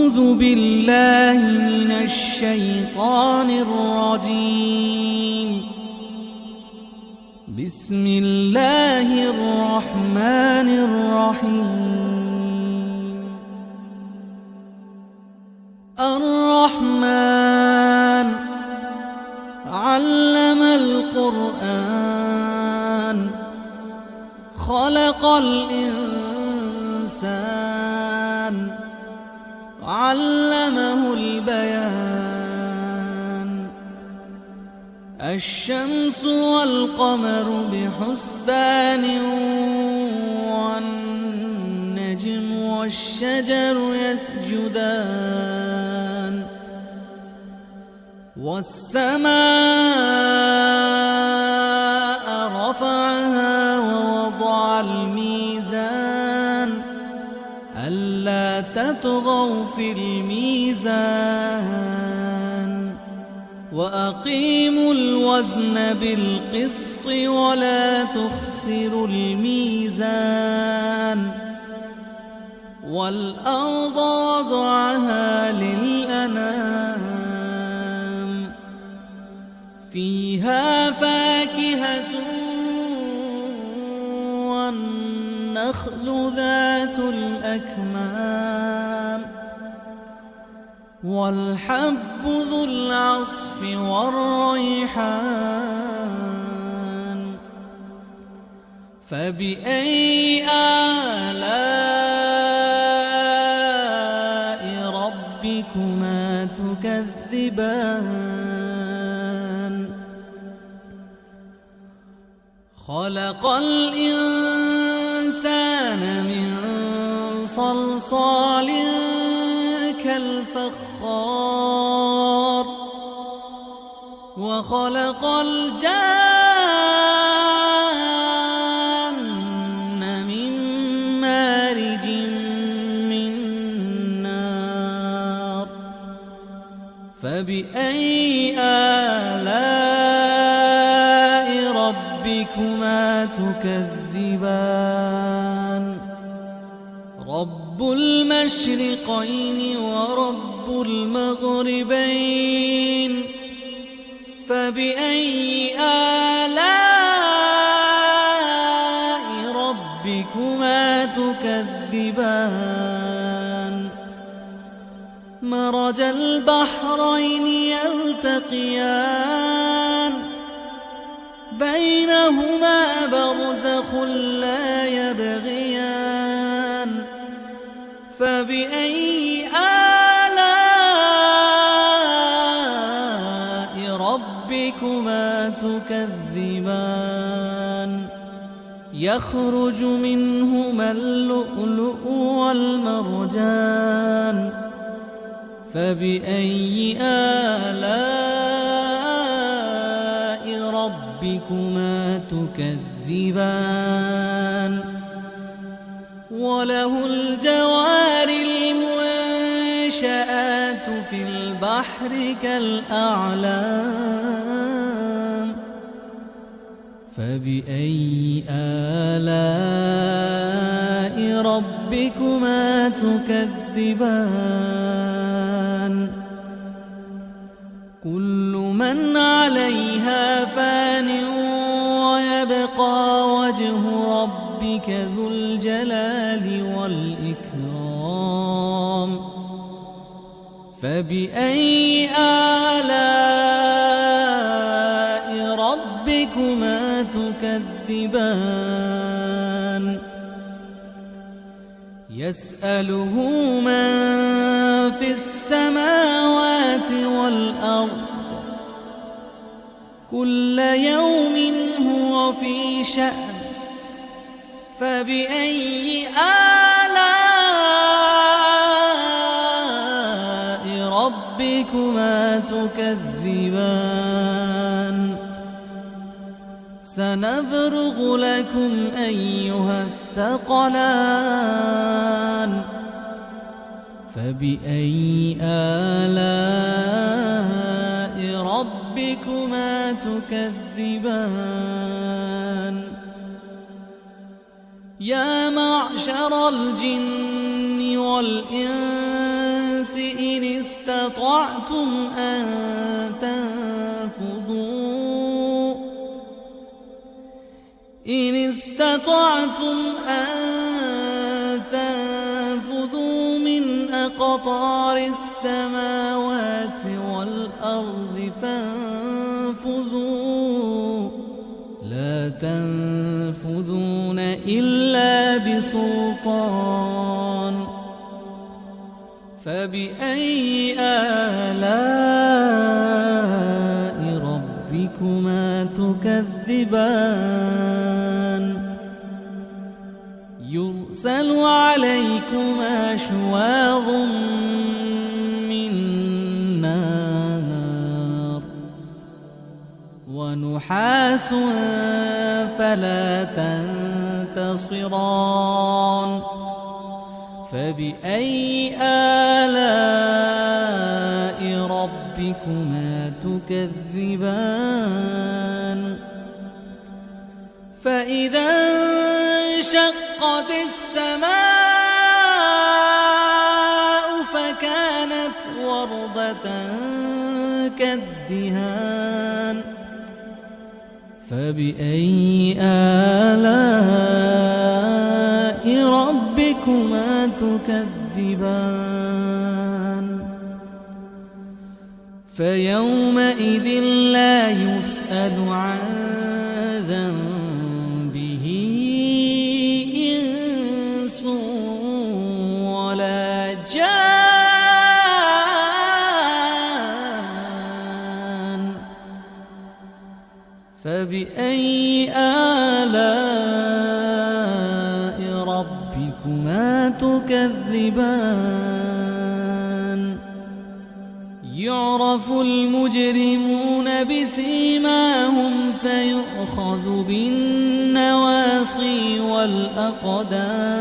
أعوذ بالله من الشيطان الرجيم. بسم الله الرحمن الرحيم. الرحمن علم القرآن خلق الإنسان علمه البيان. الشمس والقمر بحسبان والنجم والشجر يسجدان والسماء رفعها ووضع الميزان ألا تطغوا في الميزان وأقيموا الوزن بالقسط ولا تخسروا الميزان. والأرض وضعها للأنام فيها فاكهة والنخل ذات الأكمام والحب ذو العصف والريحان. فبأي آلاء ربكما تكذبان؟ خلق الإنسان من صلصال كالفخار وخلق الجان من مارج من نار. فبأي آلاء ربكما تكذبان؟ رب المشرقين ورب المغربين. فبأي آلاء ربكما تكذبان؟ مرج البحرين يلتقيان بينهما برزخ لا يبغيان. فبأي آلاء ربكما تكذبان؟ يخرج منهما اللؤلؤ والمرجان. فبأي آلاء ربكما تكذبان؟ وله الجوار المنشآت في البحر كالأعلام. فبأي آلاء ربكما تكذبان؟ كل من عليها فان ويبقى وجه ربك ذو الجلال والإكرام. فبأي آلاء ربكما تكذبان؟ يسأله من في السماوات والأرض كل يوم هو في شأن. فبأي آلاء ربكما تكذبان؟ سنفرغ لكم أيها الثقلان. فبأي آلاء ربكما تكذبان؟ يا معشر الجن والإنس استطعتم أن تنفذوا من أقطار السماوات والأرض فانفذوا لا تنفذون إلا بسلطان فبأي آلاء ربكما تكذبان يرسل عليكما شواظ من نار ونحاس فلا تنتصران فبأي آلاء ربكما تكذبان فإذا انشقت السماء فكانت وردة كالدهان فبأي آلاء ربكما تكذبان فيومئذ لا يسأل عن ذنبه إنس ولا جان فبأي آلاء ربكما تكذبان يعرف المجرمون بسيماهم فيؤخذ بالنواصي والأقدام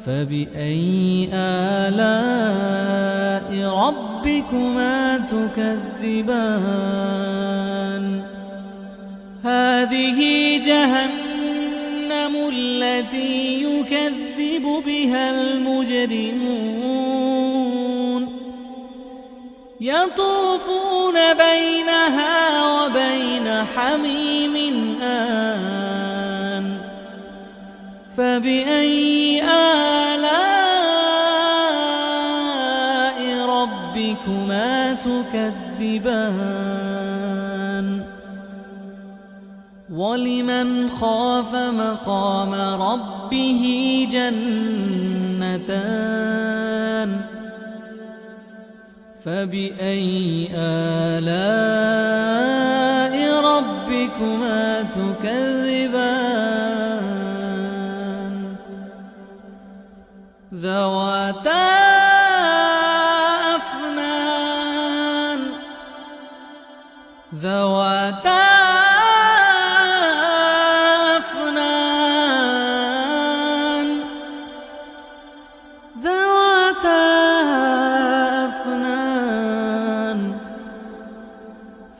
فبأي آلاء ربكما تكذبان هذه جهنم التي يكذب بها المجرمون يطوفون بينها وبين حميم آن فبأي آلاء ربكما تكذبان ولمن خاف مقام ربه جنتان فبأي آلاء ربكما تكذبان ذواتا أفنان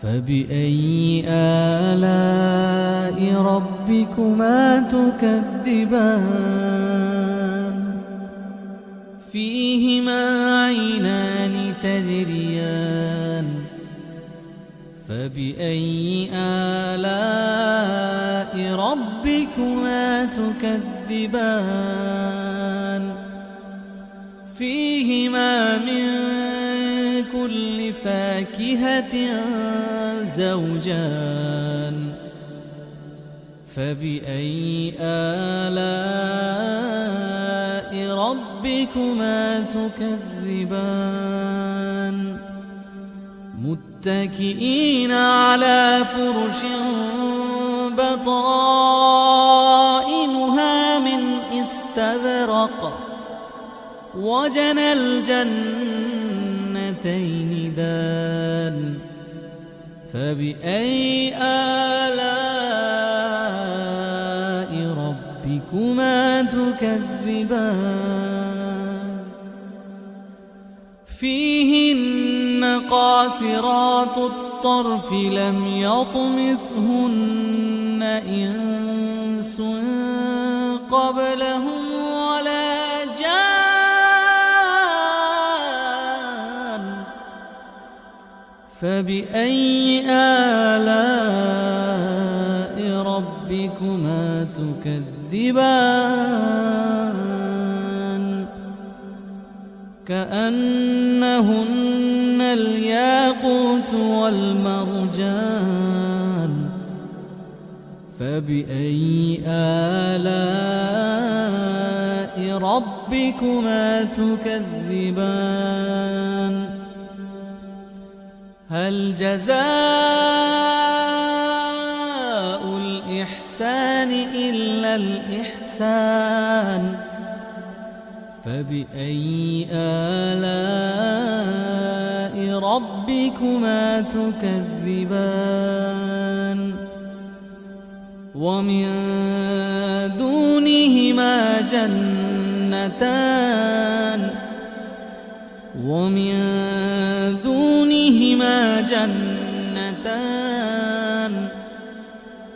فبأي آلاء ربكما تكذبان فيهما عينان تجريان فبأي آلاء ربكما تكذبان فيهما من كل فاكهة زوجان فبأي آلاء ربكما تكذبان متكئين على فرش بطائنها من استبرق وجنى الجنتين دان فبأي آلاء ربكما تكذبان فيهن قاصرات الطرف لم يطمثهن إنس قبلهم ولا جان فبأي آلاء ربكما تكذبان كأنهن الياقوت والمرجان فبأي آلاء ربكما تكذبان هل جزاء الإحسان إلا الإحسان فبأي آلاء ربكما تكذبان ومن دونهما جنتان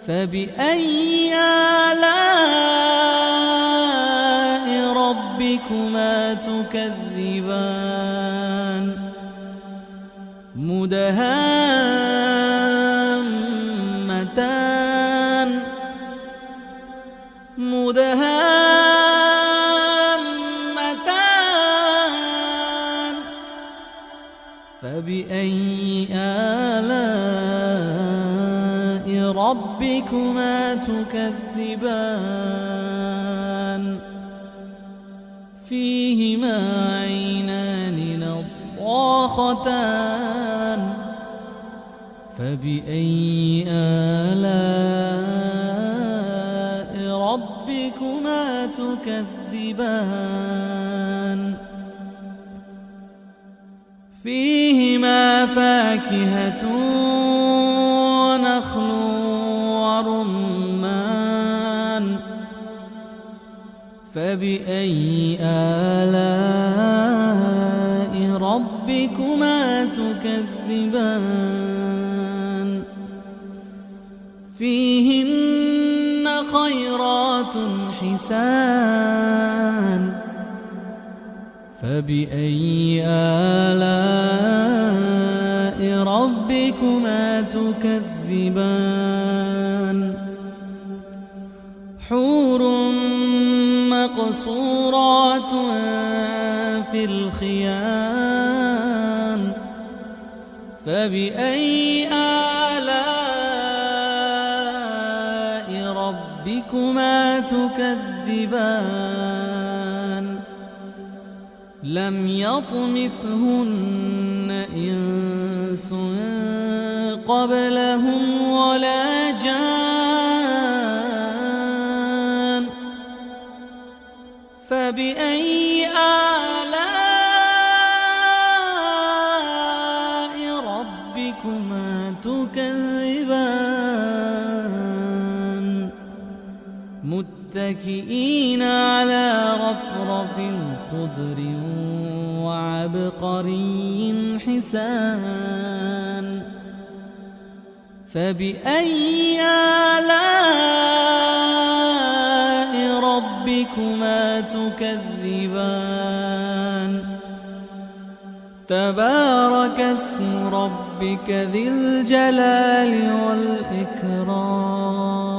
فبأي آلاء ربكما تكذبان مدهامتان فبأي آلاء ربكما تكذبان فيهما عينان نضاختان فبأي آلاء ربكما تكذبان فيهما فاكهة ونخل ورمان فبأي آلاء ربكما تكذبان فيهن خيرات حسان فبأي آلاء ربكما تكذبان حور مقصورات في الخيام فبأي آلاء ربكما تكذبان لم يطمثهن إنس قبلهم ولا جان فبأي آلاء ربكما تكذبان متكئين على رفرف خضر وعبقري حسان فبأي آلاء ربكما تكذبان تبارك اسم ربك ذي الجلال والإكرام